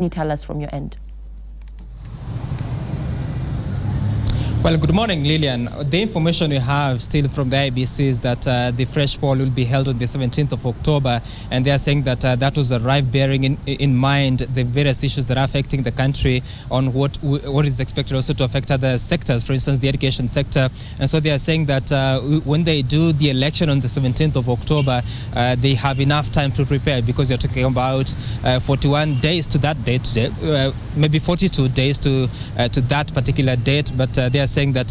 Can you tell us from your end? Well, good morning, Lillian. The information we have still from the IEBC is that the fresh poll will be held on the 17th of October, and they are saying that that was arrived bearing in mind the various issues that are affecting the country on what is expected also to affect other sectors, for instance, the education sector. And so they are saying that when they do the election on the 17th of October, they have enough time to prepare, because you're talking about 41 days to that date today, maybe 42 days to that particular date, but they are saying that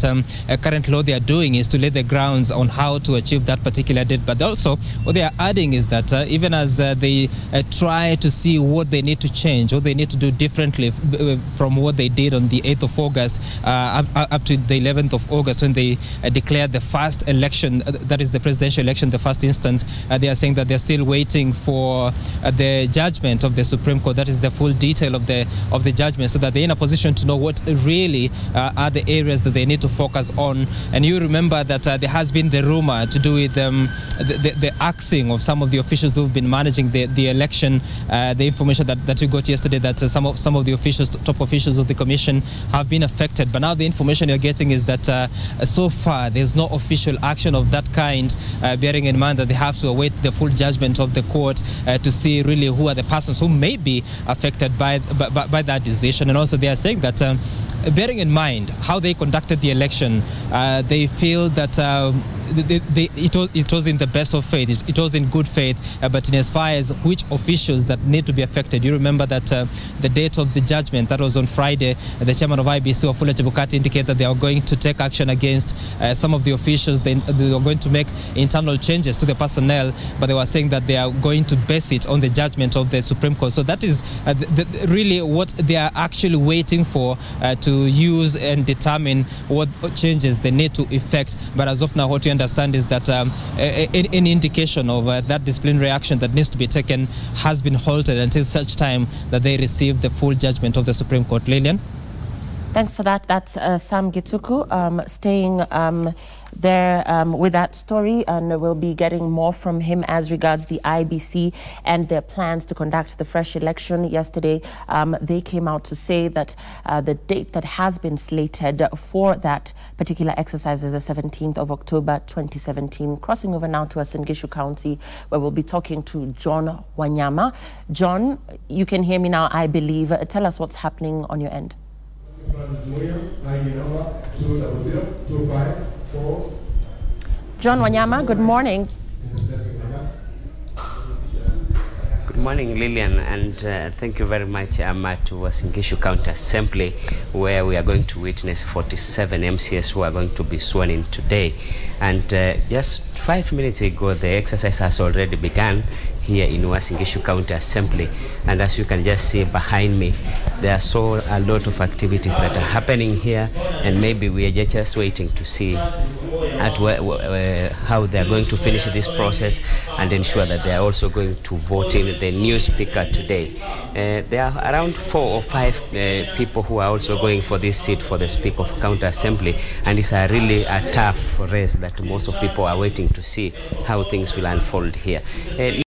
current law they are doing is to lay the grounds on how to achieve that particular date. But also what they are adding is that even as they try to see what they need to change, what they need to do differently from what they did on the 8th of August up to the 11th of August when they declared the first election, that is the presidential election, the first instance, they are saying that they're still waiting for the judgment of the Supreme Court. That is the full detail of the judgment, so that they're in a position to know what really are the areas that they need to focus on. And you remember that there has been the rumor to do with the axing of some of the officials who've been managing the election. The information that you got yesterday, that some of the officials, top officials of the commission, have been affected. But now the information you're getting is that so far there's no official action of that kind, bearing in mind that they have to await the full judgment of the court to see really who are the persons who may be affected by that decision. And also they are saying that bearing in mind how they conducted the election, they feel that it was in the best of faith, it was in good faith, but in as far as which officials that need to be affected, you remember that the date of the judgment, that was on Friday, the chairman of IEBC, Wafula Chebukati, indicated that they are going to take action against some of the officials. They are going to make internal changes to the personnel, but they were saying that they are going to base it on the judgment of the Supreme Court. So that is really what they are actually waiting for, to use and determine what changes they need to effect. But as of now, what you understand is that any indication of that disciplinary action that needs to be taken has been halted until such time that they receive the full judgment of the Supreme Court. Lillian? Thanks for that. That's Sam Gituku staying there with that story, and we'll be getting more from him as regards the IEBC and their plans to conduct the fresh election. Yesterday, they came out to say that the date that has been slated for that particular exercise is the 17th of October 2017. Crossing over now to Uasin Gishu County, where we'll be talking to John Wanyama. John, you can hear me now, I believe. Tell us what's happening on your end. John Wanyama, good morning. Good morning, Lillian, and thank you very much. I'm at Uasin Gishu County Assembly, where we are going to witness 47 MCS who are going to be sworn in today. And just 5 minutes ago, the exercise has already begun here in Uasin Gishu County Assembly. And as you can just see behind me, there are a lot of activities that are happening here, and maybe we are just waiting to see how they are going to finish this process and ensure that they are also going to vote in the new speaker today. There are around 4 or 5 people who are also going for this seat for the Speaker of County Assembly, and it's really a tough race that most of people are waiting to see how things will unfold here.